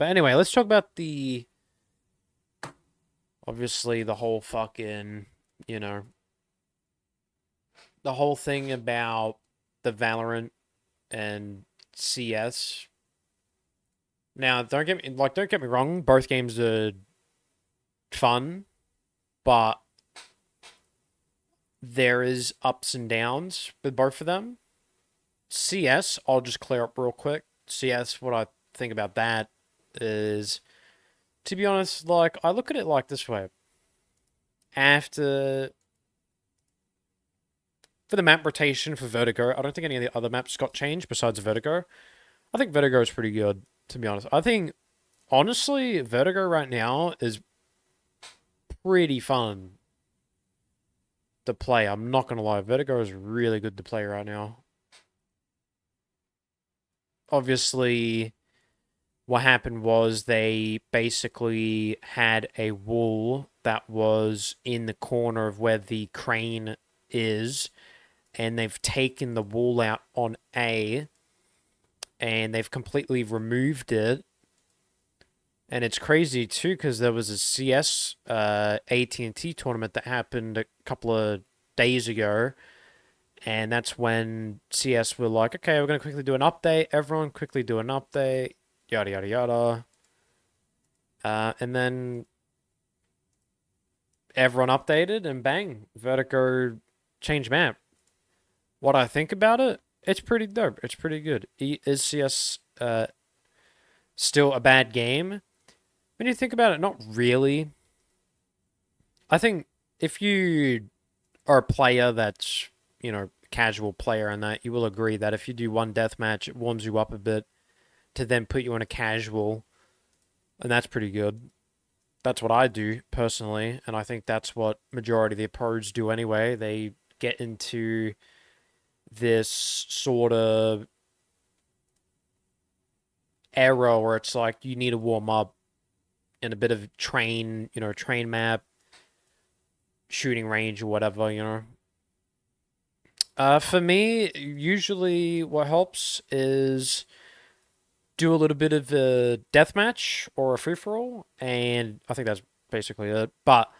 But anyway, let's talk about obviously the whole fucking, you know, the whole thing about the Valorant and CS. Now, don't get me wrong, both games are fun, but there is ups and downs with both of them. CS, I'll just clear up real quick. CS, what I think about that is, to be honest, like I look at it like this way. After for the map rotation for Vertigo, I don't think any of the other maps got changed besides Vertigo. I think Vertigo is pretty good, to be honest. I think honestly, Vertigo right now is pretty fun to play. I'm not gonna lie, Vertigo is really good to play right now. Obviously, what happened was they basically had a wall that was in the corner of where the crane is, and they've taken the wall out on A, and they've completely removed it. And it's crazy too because there was a CS AT&T tournament that happened a couple of days ago, and that's when CS were like, okay, we're gonna quickly do an update. Everyone quickly do an update. Yada yada yada. And then everyone updated, and bang, Vertigo changed map. What I think about it, it's pretty dope. It's pretty good. Is CS still a bad game? When you think about it, not really. I think if you are a player that's, casual player and that, you will agree that if you do one deathmatch, it warms you up a bit to then put you on a casual, and that's pretty good. That's what I do personally, and I think that's what majority of the pros do anyway. They get into this sort of era where it's like you need to warm up in a bit of train map, shooting range or whatever. For me, usually what helps is do a little bit of a deathmatch or a free for all, and I think that's basically it. But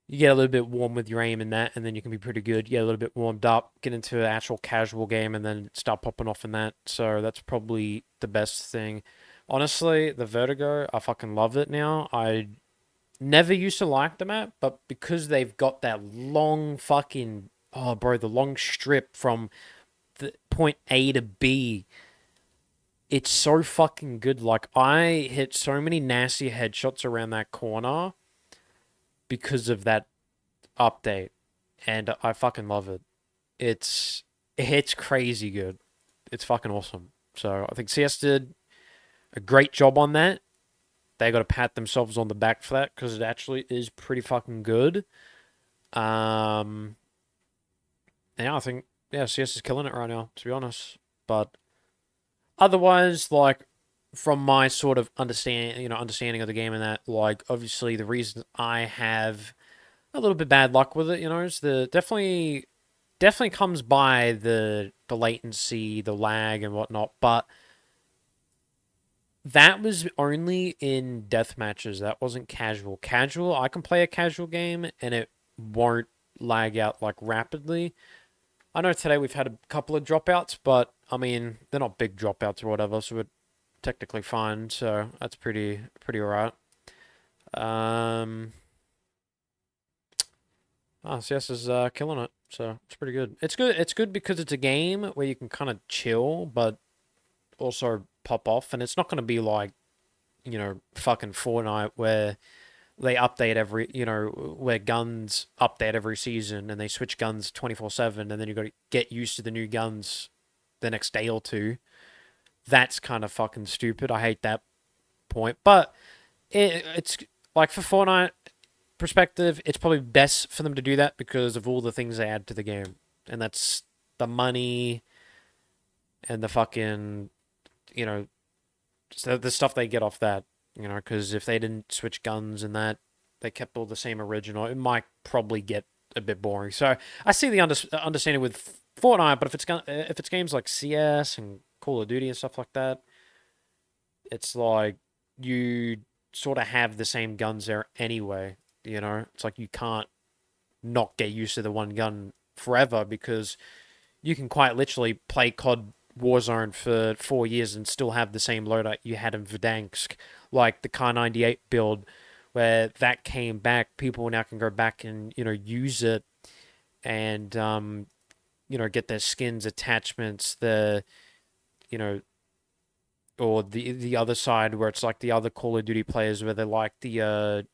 you get a little bit warm with your aim in that, and then you can be pretty good. You get a little bit warmed up, get into an actual casual game, and then start popping off in that. So that's probably the best thing. Honestly, the Vertigo, I fucking love it now. I never used to like the map, but because they've got that long fucking, oh bro, the long strip from the point A to B, it's so fucking good. Like I hit so many nasty headshots around that corner because of that update, and I fucking love it. It's crazy good. It's fucking awesome. So I think CS did a great job on that. They got to pat themselves on the back for that because it actually is pretty fucking good. Um, yeah, I think CS is killing it right now, to be honest. But otherwise, like from my sort of understanding of the game and that, like obviously the reason I have a little bit bad luck with it, is the definitely comes by the latency, the lag and whatnot, but that was only in death matches. That wasn't casual. Casual, I can play a casual game and it won't lag out like rapidly. I know today we've had a couple of dropouts, but I mean they're not big dropouts or whatever, so we're technically fine. So that's pretty alright. Um, CS is killing it, so it's pretty good. It's good. It's good because it's a game where you can kind of chill, but also pop off, and it's not going to be like fucking Fortnite where they update where guns update every season and they switch guns 24/7, and then you got to get used to the new guns the next day or two. That's kind of fucking stupid. I hate that point, but it's like for Fortnite perspective, it's probably best for them to do that because of all the things they add to the game, and that's the money and the fucking you know so the stuff they get off that. Because if they didn't switch guns and that, they kept all the same original, it might probably get a bit boring. So I see the understanding with Fortnite, but if it's games like CS and Call of Duty and stuff like that, It's like you sort of have the same guns there anyway. You know, it's like you can't not get used to the one gun forever because you can quite literally play COD Warzone for 4 years and still have the same loadout you had in Verdansk, like the Kar 98 build, where that came back. People now can go back and use it and get their skins, attachments, the you know or the other side where it's like the other Call of Duty players where they like the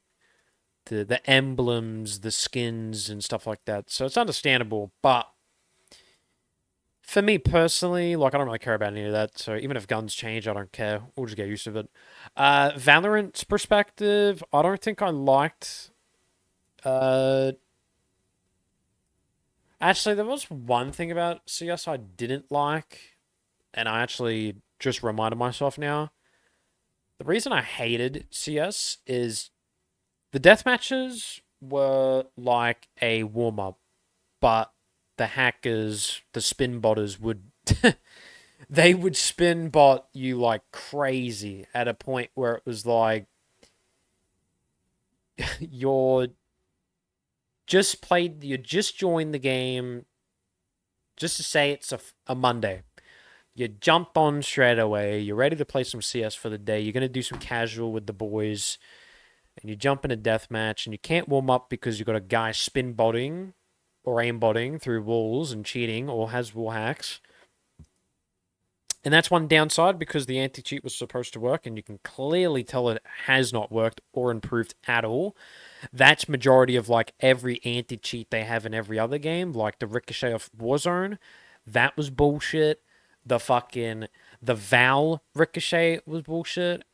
emblems, the skins and stuff like that. So it's understandable, but for me personally, like I don't really care about any of that. So even if guns change, I don't care. We'll just get used to it. Valorant's perspective, I don't think I liked. Uh, Actually, there was one thing about CS I didn't like, and I actually just reminded myself now. The reason I hated CS is the death matches were like a warm up, but the hackers, the spin botters would they would spin bot you like crazy at a point where it was like you're you just joined the game just to say it's a Monday. You jump on straight away, you're ready to play some CS for the day, you're going to do some casual with the boys, and you jump in a deathmatch, and you can't warm up because you've got a guy spin botting or aim botting through walls and cheating or has wall hacks. And that's one downside because the anti cheat was supposed to work, and you can clearly tell it has not worked or improved at all. That's majority of like every anti cheat they have in every other game, like the Ricochet of Warzone. That was bullshit. The Val Ricochet was bullshit.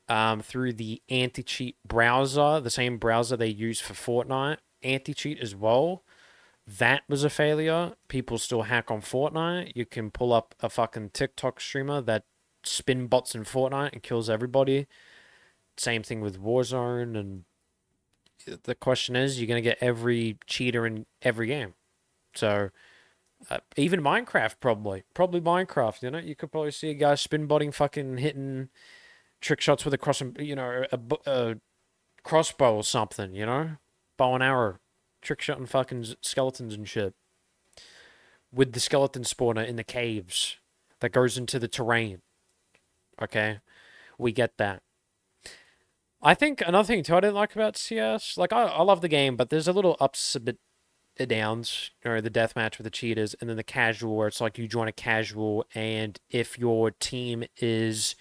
Through the anti cheat browser, the same browser they use for Fortnite anti cheat as well. That was a failure. People still hack on Fortnite. You can pull up a fucking TikTok streamer that spin bots in Fortnite and kills everybody. Same thing with Warzone. And the question is, you're going to get every cheater in every game. So, even Minecraft, probably. Probably Minecraft, you could probably see a guy spin botting, fucking hitting trick shots with a crossbow or something, bow and arrow, trick shotting fucking skeletons and shit with the skeleton spawner in the caves that goes into the terrain. Okay, we get that. I think another thing too I didn't like about CS, like I love the game, but there's a little ups, a bit downs, the deathmatch with the cheaters, and then the casual where it's like you join a casual, and if your team is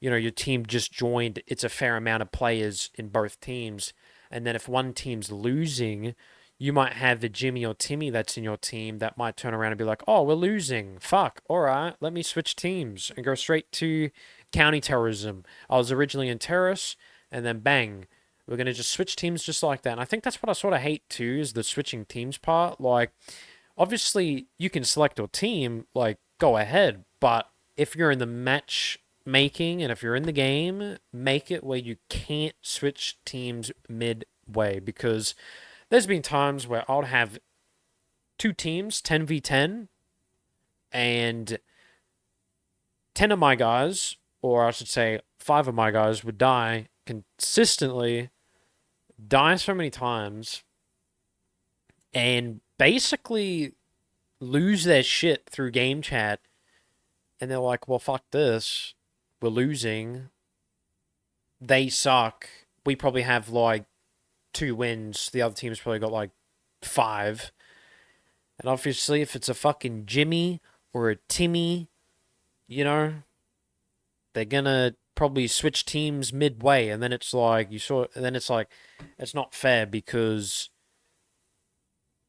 your team just joined, it's a fair amount of players in both teams. And then if one team's losing, you might have a Jimmy or Timmy that's in your team that might turn around and be like, oh, we're losing. Fuck. All right, let me switch teams and go straight to county terrorism. I was originally in terrorists, and then bang. We're going to just switch teams just like that. And I think that's what I sort of hate too, is the switching teams part. Like, obviously, you can select your team, like, go ahead. But if you're in the match making and if you're in the game, make it where you can't switch teams midway, because there's been times where I'll have two teams 10v10 and 10 of my guys, or I should say 5 of my guys, would die consistently, die so many times, and basically lose their shit through game chat. And they're like, well, fuck this. We're losing. They suck. We probably have like 2 wins. The other team's probably got like 5. And obviously, if it's a fucking Jimmy or a Timmy, they're gonna probably switch teams midway. And then it's like, it's not fair because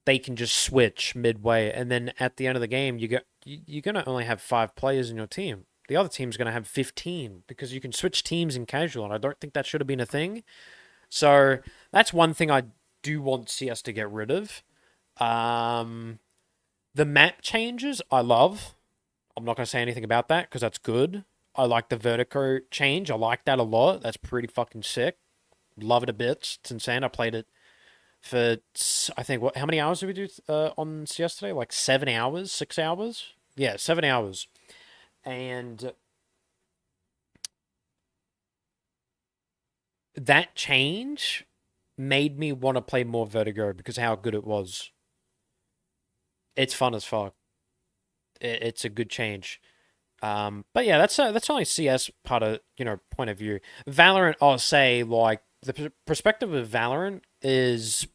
they can just switch midway. And then at the end of the game, you're gonna only have 5 players in your team. The other team's going to have 15 because you can switch teams in casual, and I don't think that should have been a thing. So that's one thing I do want CS to get rid of. The map changes, I love. I'm not going to say anything about that because that's good. I like the vertigo change. I like that a lot. That's pretty fucking sick. Love it a bit. It's insane. I played it for, I think, how many hours did we do on CS today? Like 7 hours, 6 hours? Yeah, 7 hours. And that change made me want to play more Vertigo because how good it was. It's fun as fuck. It's a good change. But yeah, that's only CS part of point of view. Valorant, I'll say like the perspective of Valorant is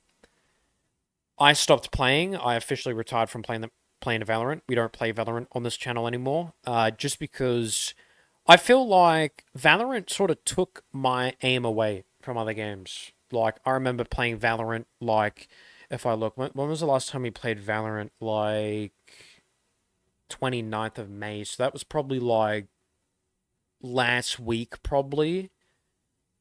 I stopped playing. I officially retired from playing Valorant. We don't play Valorant on this channel anymore. Just because I feel like Valorant sort of took my aim away from other games. Like I remember playing Valorant. Like if I look, when was the last time we played Valorant? Like 29th of May. So that was probably like last week, probably.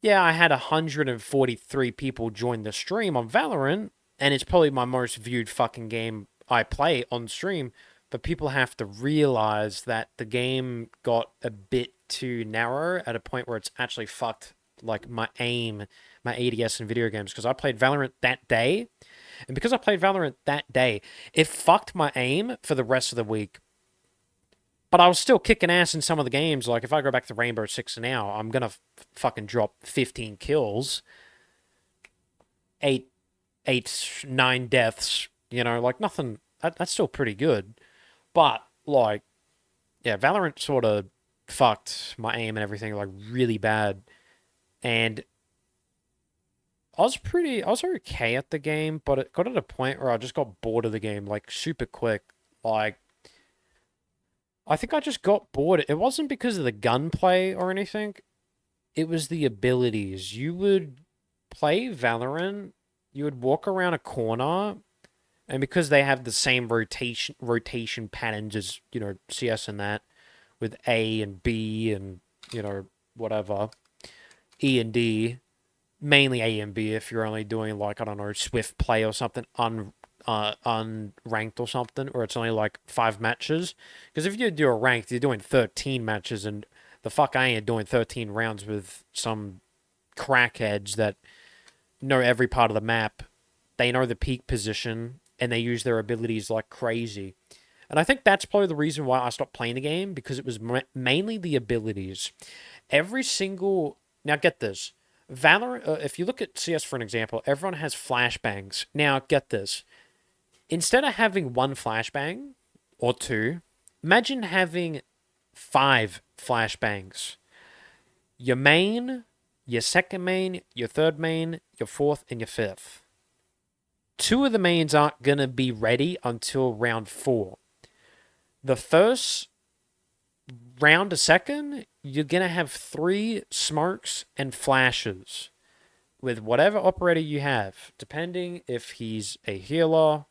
Yeah, I had 143 people join the stream on Valorant, and it's probably my most viewed fucking game I play on stream. But people have to realize that the game got a bit too narrow at a point where it's actually fucked like my aim, my ADS in video games. Because I played Valorant that day, and because I played Valorant that day, it fucked my aim for the rest of the week. But I was still kicking ass in some of the games. Like, if I go back to Rainbow Six now, I'm going to fucking drop 15 kills, 8, 9 deaths, like nothing. That's still pretty good. But, like, yeah, Valorant sort of fucked my aim and everything, like, really bad. And I was okay at the game, but it got to the point where I just got bored of the game, like, super quick. Like, I think I just got bored. It wasn't because of the gunplay or anything. It was the abilities. You would play Valorant, you would walk around a corner, and because they have the same rotation patterns as, CS and that, with A and B and, whatever, E and D, mainly A and B if you're only doing like, I don't know, Swift play or something, unranked or something, or it's only like 5 matches. Because if you do a ranked, you're doing 13 matches, and the fuck I ain't doing 13 rounds with some crackheads that know every part of the map. They know the peak position, and they use their abilities like crazy. And I think that's probably the reason why I stopped playing the game, because it was mainly the abilities. Every single... Now get this. Valorant, if you look at CS for an example, everyone has flashbangs. Now get this. Instead of having one flashbang or two, imagine having 5 flashbangs. Your main, your second main, your third main, your fourth, and your fifth. 2 of the mains aren't going to be ready until round 4. The first round a second, you're going to have 3 smokes and flashes with whatever operator you have, depending if he's a healer,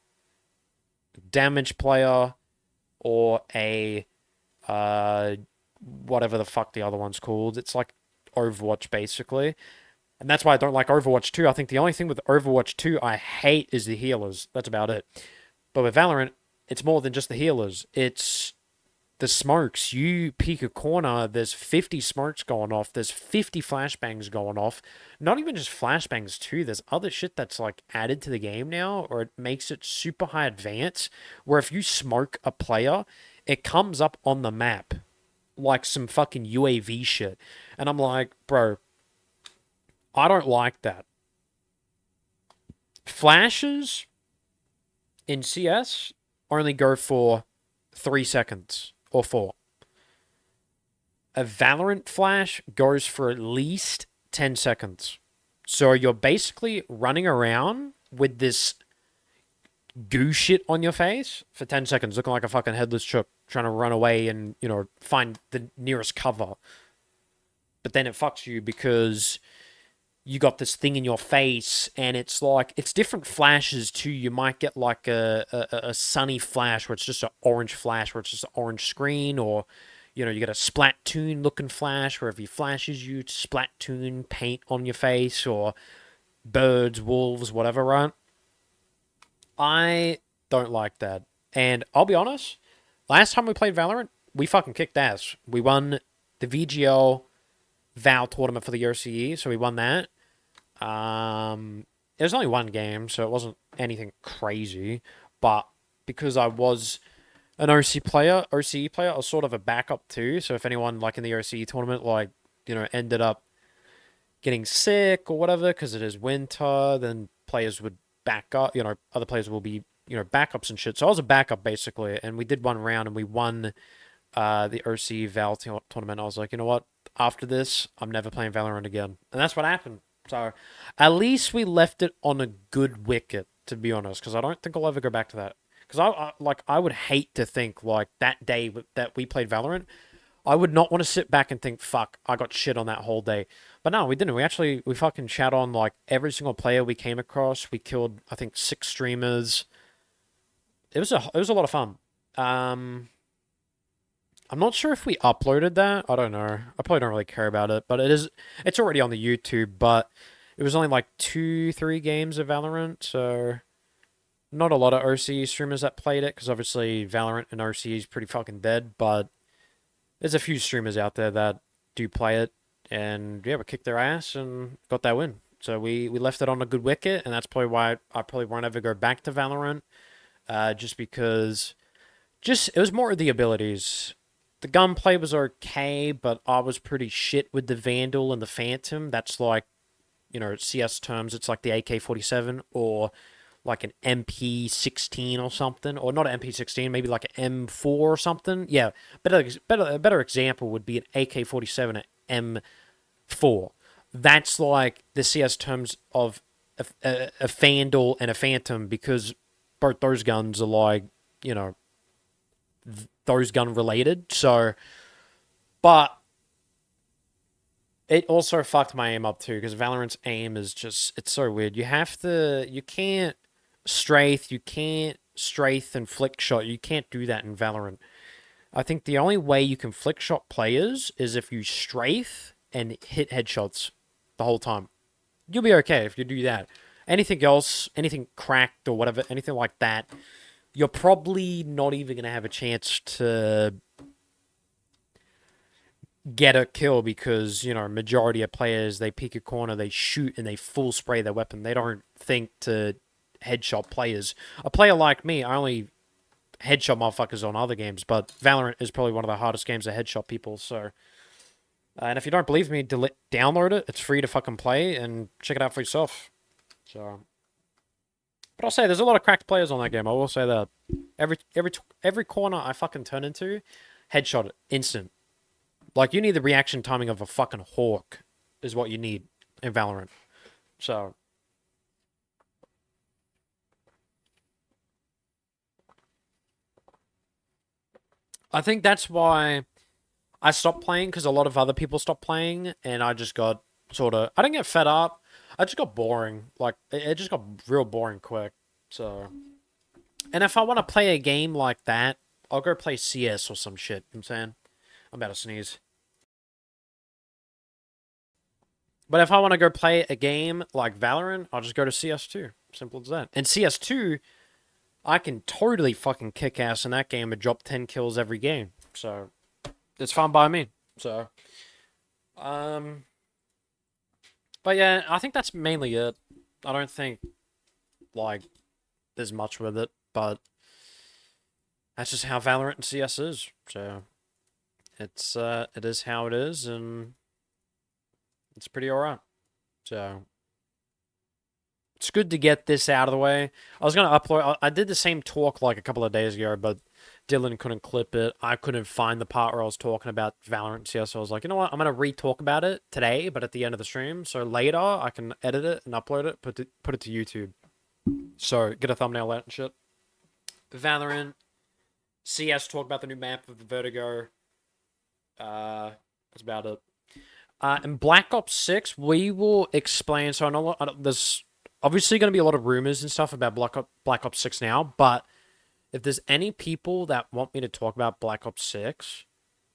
damage player, or a whatever the fuck the other one's called. It's like Overwatch, basically. And that's why I don't like Overwatch 2. I think the only thing with Overwatch 2 I hate is the healers. That's about it. But with Valorant, it's more than just the healers. It's the smokes. You peek a corner, there's 50 smokes going off. There's 50 flashbangs going off. Not even just flashbangs too. There's other shit that's like added to the game now, or it makes it super high advanced, where if you smoke a player, it comes up on the map like some fucking UAV shit. And I'm like, bro, I don't like that. Flashes in CS only go for 3 seconds or 4. A Valorant flash goes for at least 10 seconds. So you're basically running around with this goo shit on your face for 10 seconds, looking like a fucking headless chook, trying to run away and, find the nearest cover. But then it fucks you because you got this thing in your face, and it's like, it's different flashes too. You might get like a sunny flash where it's just an orange flash, where it's just an orange screen, or, you get a Splatoon looking flash where if he flashes you, Splatoon paint on your face, or birds, wolves, whatever, right? I don't like that. And I'll be honest, last time we played Valorant, we fucking kicked ass. We won the VGL Val tournament for the OCE, so we won that. It was only one game, so it wasn't anything crazy. But because I was an OCE player, I was sort of a backup too. So if anyone like in the OCE tournament, like, ended up getting sick or whatever because it is winter, then players would back up. Other players will be backups and shit. So I was a backup basically, and we did one round and we won the OC tournament. I was like, you know what? After this, I'm never playing Valorant again, and that's what happened. So at least we left it on a good wicket, to be honest, because I don't think I'll ever go back to that. Because I would hate to think like that day that we played Valorant, I would not want to sit back and think, fuck, I got shit on that whole day. But no, we didn't. We fucking chat on like every single player we came across. We killed, I think, 6 streamers. It was a lot of fun. I'm not sure if we uploaded that. I don't know. I probably don't really care about it, but it's already on the YouTube, but it was only like 2, 3 games of Valorant, so not a lot of OC streamers that played it, because obviously Valorant and OC is pretty fucking dead, but there's a few streamers out there that do play it, and yeah, we kicked their ass and got that win. So we left it on a good wicket, and that's probably why I probably won't ever go back to Valorant, just because it was more of the abilities. The gunplay was okay, but I was pretty shit with the Vandal and the Phantom. That's like, CS terms, it's like the AK-47 or like an MP16 or something, or not an MP16, maybe like an M4 or something. Yeah, a better example would be an AK-47 and M4. That's like the CS terms of a Vandal and a Phantom, because both those guns are like, those gun related. So, but it also fucked my aim up too, because Valorant's aim is it's so weird. You can't strafe and flick shot. You can't do that in Valorant. I think the only way you can flick shot players is if you strafe and hit headshots the whole time. You'll be okay if you do that. Anything else, anything cracked or whatever, anything like that, you're probably not even going to have a chance to get a kill, because, majority of players, they pick a corner, they shoot, and they full spray their weapon. They don't think to headshot players. A player like me, I only headshot motherfuckers on other games, but Valorant is probably one of the hardest games to headshot people, so... and if you don't believe me, download it. It's free to fucking play, and check it out for yourself. So... But I'll say, there's a lot of cracked players on that game. I will say that. Every corner I fucking turn into, headshot it. Instant. Like, you need the reaction timing of a fucking hawk, is what you need in Valorant. So. I think that's why I stopped playing, because a lot of other people stopped playing, and I just got I didn't get fed up. I just got boring. Like, it just got real boring quick. So, and if I want to play a game like that, I'll go play CS or some shit. You know what I'm saying? I'm about to sneeze. But if I want to go play a game like Valorant, I'll just go to CS2. Simple as that. And CS2, I can totally fucking kick ass in that game and drop 10 kills every game. So, it's fine by me. So, but yeah, I think that's mainly it. I don't think, like, there's much with it, but that's just how Valorant and CS is. So, it is how it is, and it's pretty alright. So, it's good to get this out of the way. I was going to upload... I did the same talk like a couple of days ago, but Dylan couldn't clip it. I couldn't find the part where I was talking about Valorant and CS, so I was like, you know what? I'm going to re-talk about it today, but at the end of the stream. So later, I can edit it and upload it, put it to YouTube. So, get a thumbnail out and shit. Valorant. CS, talk about the new map of the Vertigo. That's about it. And Black Ops 6, we will explain. So, I know there's obviously going to be a lot of rumors and stuff about Black Ops 6 now, but if there's any people that want me to talk about Black Ops 6,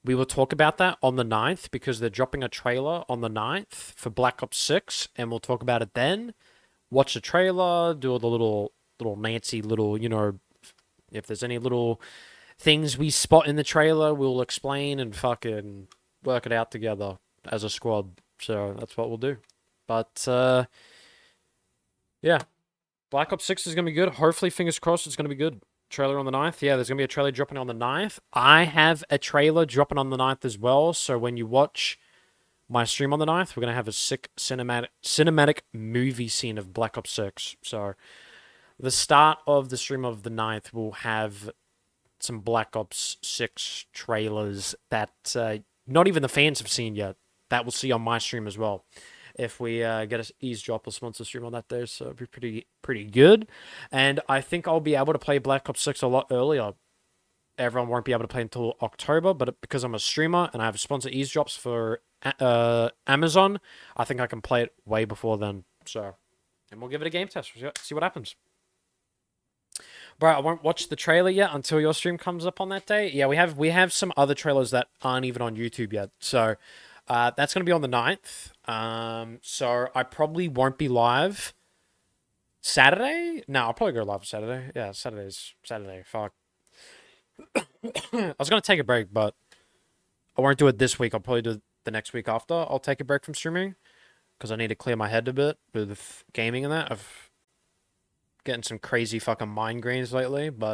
we will talk about that on the 9th, because they're dropping a trailer on the 9th for Black Ops 6, and we'll talk about it then. Watch the trailer, do all the little Nancy little, if there's any little things we spot in the trailer, we'll explain and fucking work it out together as a squad. So that's what we'll do. But, yeah. Black Ops 6 is going to be good. Hopefully, fingers crossed, it's going to be good. Trailer on the 9th. Yeah, there's going to be a trailer dropping on the 9th. I have a trailer dropping on the 9th as well. So when you watch my stream on the 9th, we're gonna have a sick cinematic movie scene of Black Ops 6. So the start of the stream of the 9th will have some Black Ops 6 trailers that not even the fans have seen yet. That we'll see on my stream as well. If we get an eavesdrop or sponsor stream on that there, so it'll be pretty good. And I think I'll be able to play Black Ops 6 a lot earlier. Everyone won't be able to play until October, but because I'm a streamer and I have sponsor eavesdrops for Amazon, I think I can play it way before then. So, and we'll give it a game test. See what happens. Bro, I won't watch the trailer yet until your stream comes up on that day. Yeah, we have some other trailers that aren't even on YouTube yet. So that's gonna be on the 9th. So I probably won't be live Saturday. No, I'll probably go live Saturday. Yeah, Saturday. Fuck. I was gonna take a break, but I won't do it this week. I'll probably do it the next week after. I'll take a break from streaming because I need to clear my head a bit with gaming and that. I've getting some crazy fucking migraines lately, but